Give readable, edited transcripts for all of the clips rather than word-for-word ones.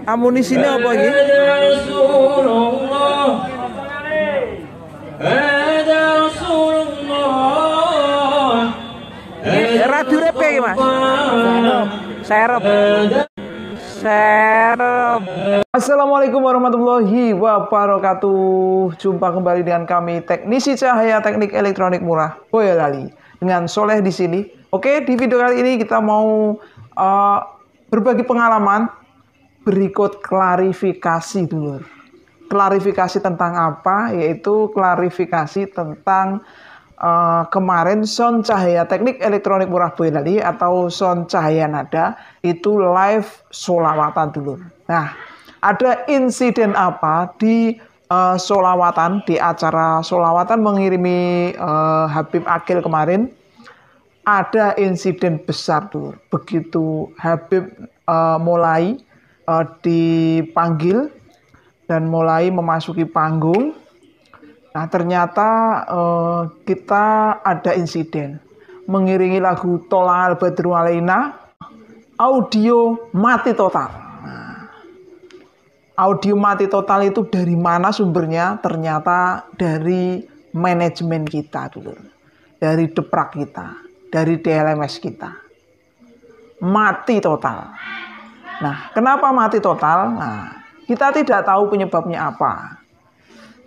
Amunisinya apa lagi? Radio rep ya Mas? Serep. Assalamualaikum warahmatullahi wabarakatuh. Jumpa kembali dengan kami Teknisi Cahaya Teknik Elektronik Murah Boyolali dengan Soleh di sini. Oke, di video kali ini kita mau berbagi pengalaman, berikut klarifikasi dulu. Klarifikasi tentang apa? Yaitu klarifikasi tentang kemarin sound cahaya teknik elektronik murah Boyolali atau sound cahaya nada itu live solawatan dulu. Nah, ada insiden apa di solawatan, di acara solawatan mengirimi Habib Aqil kemarin? Ada insiden besar dulu. Begitu Habib mulai dipanggil dan mulai memasuki panggung. Nah, ternyata kita ada insiden mengiringi lagu Tola'al Badru Alaina, audio mati total. Nah, audio mati total itu dari mana sumbernya? Ternyata dari manajemen kita dulu, dari deprak kita, dari DLMS kita. Mati total. Nah, kenapa mati total? Nah, kita tidak tahu penyebabnya apa.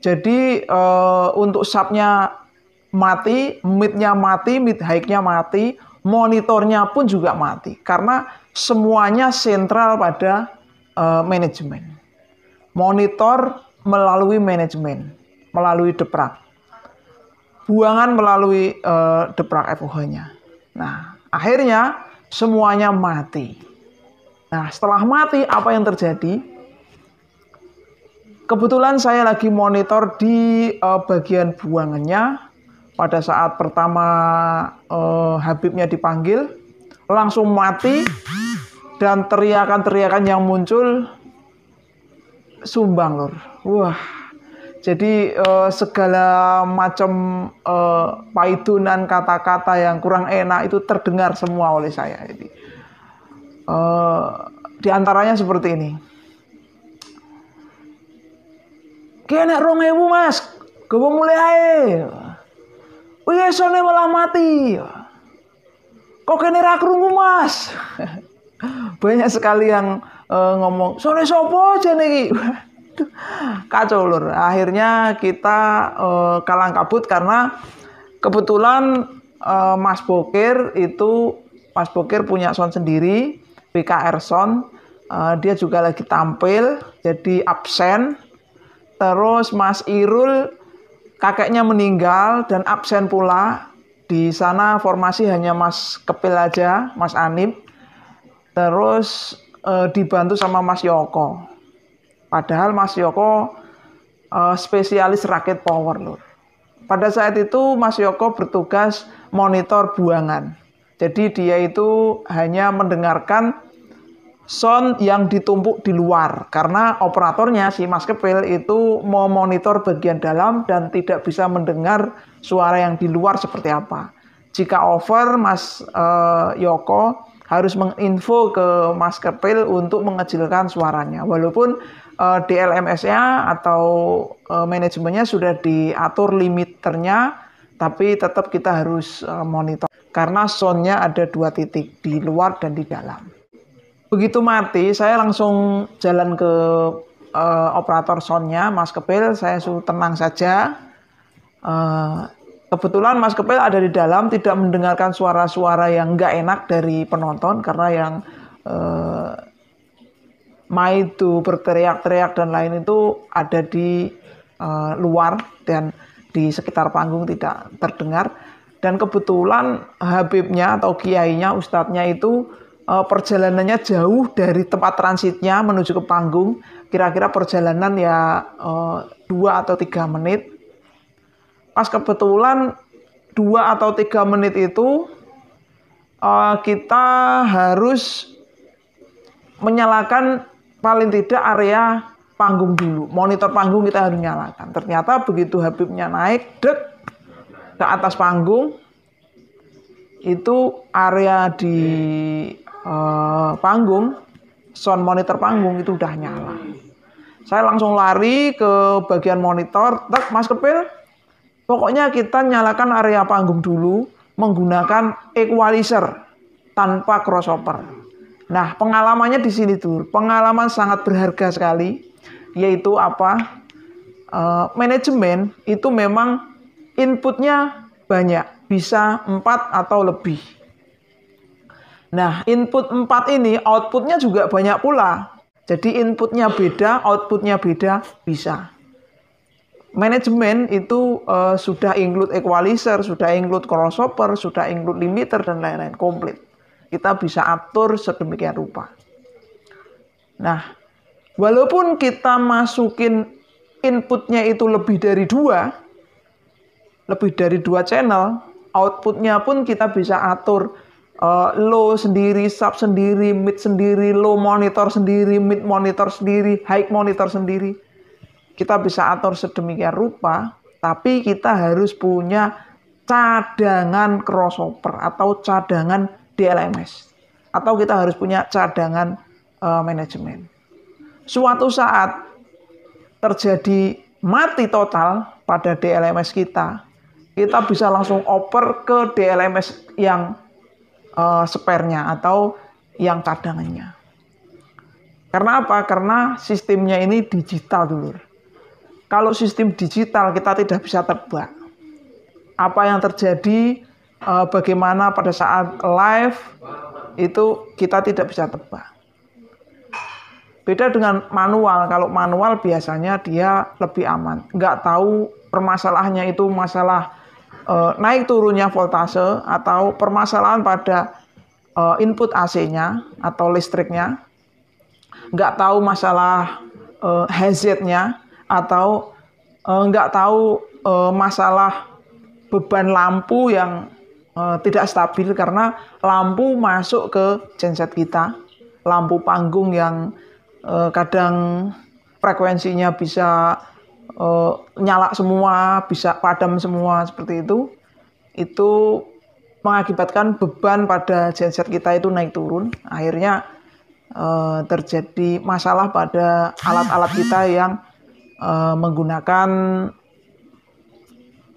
Jadi untuk subnya mati, mid-nya mati, mid high-nya mati, monitornya pun juga mati. Karena semuanya sentral pada manajemen. Monitor melalui manajemen, melalui deprak. Buangan melalui deprak FOH-nya. Nah, akhirnya semuanya mati. Nah, setelah mati, apa yang terjadi? Kebetulan saya lagi monitor di bagian buangannya. Pada saat pertama Habibnya dipanggil, langsung mati. Dan teriakan-teriakan yang muncul sumbang lur. Wah, jadi segala macam paidunan kata-kata yang kurang enak itu terdengar semua oleh saya. Jadi, di antaranya seperti ini. Kena 2.000 mas, gue mulai ae. Wih, sone malah mati. Kok kena rakrungu mas? Banyak sekali yang ngomong, sone sopo aja nih. Kacau lur. Akhirnya kita kalang kabut karena kebetulan Mas Bokir punya sound sendiri, BKR Sound. Dia juga lagi tampil, jadi absen. Terus Mas Irul kakeknya meninggal dan absen pula. Di sana formasi hanya Mas Kepil aja, Mas Anip. Terus dibantu sama Mas Yoko. Padahal Mas Yoko spesialis rakit power lur. Pada saat itu Mas Yoko bertugas monitor buangan. Jadi dia itu hanya mendengarkan sound yang ditumpuk di luar karena operatornya si Mas Kepil itu mau monitor bagian dalam dan tidak bisa mendengar suara yang di luar seperti apa. Jika over, Mas Yoko harus menginfo ke Mas Kepil untuk mengecilkan suaranya. Walaupun DLMS-nya atau manajemennya sudah diatur limiternya, tapi tetap kita harus monitor karena sound-nya ada 2 titik, di luar dan di dalam. Begitu mati, saya langsung jalan ke operator soundnya, Mas Kepil. Saya suruh tenang saja. Kebetulan Mas Kepil ada di dalam, tidak mendengarkan suara-suara yang nggak enak dari penonton. Karena yang itu berteriak-teriak dan lain itu ada di luar dan di sekitar panggung tidak terdengar. Dan kebetulan Habibnya atau kiainya, ustadznya itu perjalanannya jauh dari tempat transitnya menuju ke panggung. Kira-kira perjalanan ya 2 atau 3 menit. Pas kebetulan 2 atau 3 menit itu kita harus menyalakan paling tidak area panggung dulu. Monitor panggung kita harus nyalakan. Ternyata begitu Habibnya naik, ke atas panggung, itu area di panggung, sound monitor panggung itu udah nyala. Saya langsung lari ke bagian monitor, Mas Kepil, pokoknya kita nyalakan area panggung dulu menggunakan equalizer tanpa crossover. Nah, pengalamannya di sini tuh, pengalaman sangat berharga sekali, yaitu apa? Manajemen itu memang inputnya banyak, bisa 4 atau lebih. Nah, input 4 ini outputnya juga banyak pula. Jadi inputnya beda, outputnya beda, bisa. Manajemen itu sudah include equalizer, sudah include crossover, sudah include limiter, dan lain-lain, komplit. Kita bisa atur sedemikian rupa. Nah, walaupun kita masukin inputnya itu lebih dari 2 channel, outputnya pun kita bisa atur low sendiri, sub sendiri, mid sendiri, low monitor sendiri, mid monitor sendiri, high monitor sendiri. Kita bisa atur sedemikian rupa, tapi kita harus punya cadangan crossover atau cadangan DLMS. Atau kita harus punya cadangan manajemen. Suatu saat terjadi mati total pada DLMS kita bisa langsung oper ke DLMS yang spare-nya atau yang cadangannya. Karena apa? Karena sistemnya ini digital dulu. Kalau sistem digital kita tidak bisa tebak. Apa yang terjadi, bagaimana pada saat live, itu kita tidak bisa tebak. Beda dengan manual. Kalau manual biasanya dia lebih aman. Nggak tahu permasalahannya itu masalah naik turunnya voltase atau permasalahan pada input AC-nya atau listriknya, nggak tahu masalah hazard-nya atau nggak tahu masalah beban lampu yang tidak stabil karena lampu masuk ke genset kita, lampu panggung yang kadang frekuensinya bisa nyala semua, bisa padam semua seperti itu mengakibatkan beban pada genset kita itu naik turun. Akhirnya terjadi masalah pada alat-alat kita yang menggunakan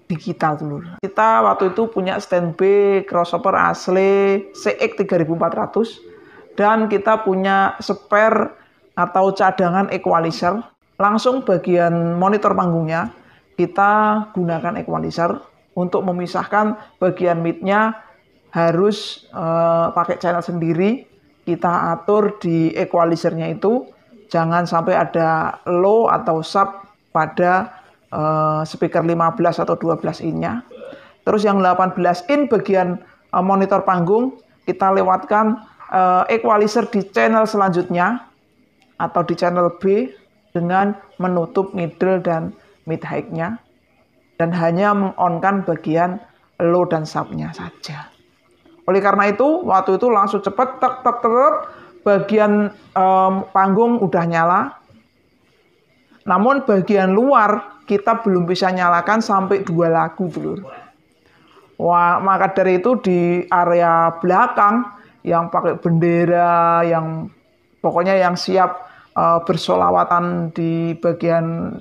digital dulu. Kita waktu itu punya standby crossover asli CX 3400 dan kita punya spare atau cadangan equalizer. Langsung bagian monitor panggungnya kita gunakan equalizer untuk memisahkan bagian mid-nya harus pakai channel sendiri. Kita atur di equalizer-nya itu jangan sampai ada low atau sub pada speaker 15 atau 12 in-nya. Terus yang 18 in bagian monitor panggung kita lewatkan equalizer di channel selanjutnya atau di channel B dengan menutup middle dan mid high-nya dan hanya meng-on-kan bagian low dan sub-nya saja. Oleh karena itu, waktu itu langsung cepat tek bagian panggung udah nyala. Namun bagian luar kita belum bisa nyalakan sampai 2 lagu dulu. Wah, maka dari itu di area belakang yang pakai bendera, yang pokoknya yang siap bersolawatan di bagian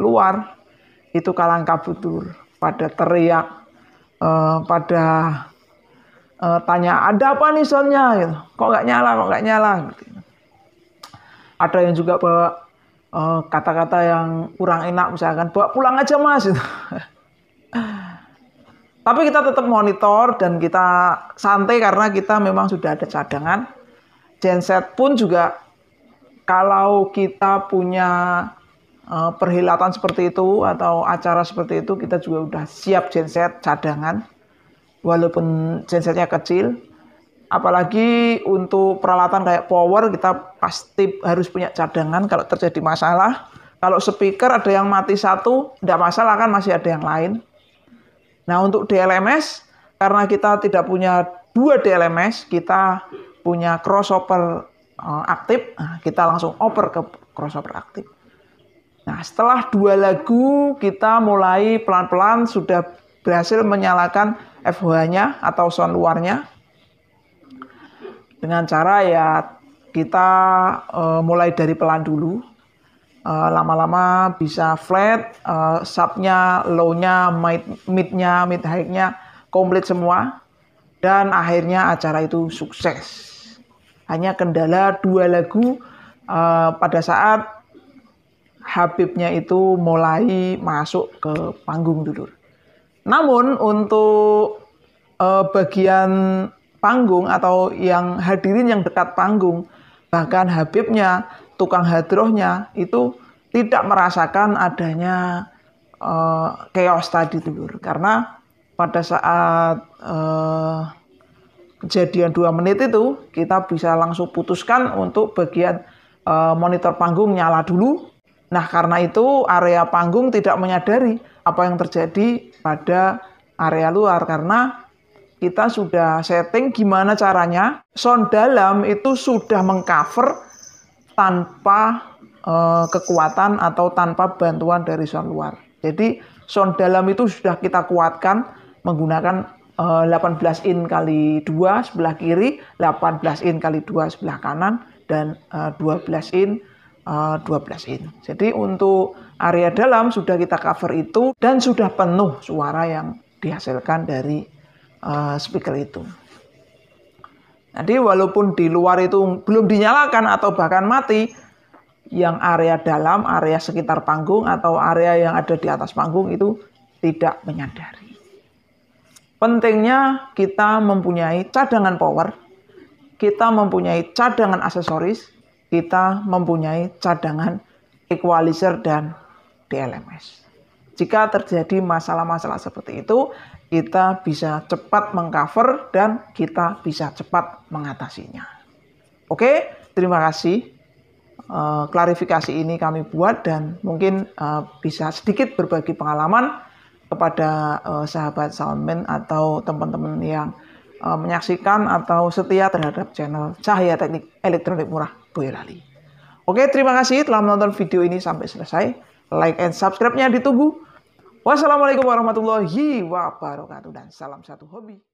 luar itu kalang kabut pada teriak, pada tanya ada apa nih soundnya, gitu. Kok nggak nyala gitu. Ada yang juga bawa kata-kata yang kurang enak, misalkan bawa pulang aja mas gitu. Tapi kita tetap monitor dan kita santai karena kita memang sudah ada cadangan. Genset pun juga kalau kita punya perhelatan seperti itu atau acara seperti itu, kita juga udah siap genset cadangan. Walaupun gensetnya kecil, apalagi untuk peralatan kayak power kita pasti harus punya cadangan kalau terjadi masalah. Kalau speaker ada yang mati satu, tidak masalah kan, masih ada yang lain. Nah untuk DLMS, karena kita tidak punya 2 DLMS, kita punya crossover aktif, kita langsung oper ke crossover aktif. Nah setelah 2 lagu kita mulai pelan-pelan sudah berhasil menyalakan FOH-nya atau sound luarnya dengan cara ya kita mulai dari pelan dulu. Lama-lama bisa flat, sub-nya, low-nya, mid-nya, mid-high-nya komplit semua. Dan akhirnya acara itu sukses. Hanya kendala 2 lagu pada saat Habibnya itu mulai masuk ke panggung dulu. Namun untuk bagian panggung atau yang hadirin yang dekat panggung, bahkan Habibnya, tukang hadrohnya itu tidak merasakan adanya chaos tadi dulu. Karena pada saat kejadian 2 menit itu kita bisa langsung putuskan untuk bagian monitor panggung nyala dulu. Nah karena itu area panggung tidak menyadari apa yang terjadi pada area luar karena kita sudah setting gimana caranya sound dalam itu sudah mengcover tanpa kekuatan atau tanpa bantuan dari sound luar. Jadi sound dalam itu sudah kita kuatkan menggunakan 18 in kali 2 sebelah kiri, 18 in kali 2 sebelah kanan, dan 12 in 12 in. Jadi untuk area dalam sudah kita cover itu dan sudah penuh suara yang dihasilkan dari speaker itu. Jadi walaupun di luar itu belum dinyalakan atau bahkan mati, yang area dalam, area sekitar panggung atau area yang ada di atas panggung itu tidak menyadari. Pentingnya kita mempunyai cadangan power, kita mempunyai cadangan aksesoris, kita mempunyai cadangan equalizer dan DLMS. Jika terjadi masalah-masalah seperti itu, kita bisa cepat mengcover dan kita bisa cepat mengatasinya. Oke, terima kasih. Klarifikasi ini kami buat dan mungkin bisa sedikit berbagi pengalaman kepada sahabat soundman atau teman-teman yang menyaksikan atau setia terhadap channel Cahaya Teknik Elektronik Murah Boyolali. Oke, terima kasih telah menonton video ini sampai selesai. Like and subscribe-nya ditunggu. Wassalamualaikum warahmatullahi wabarakatuh dan salam satu hobi.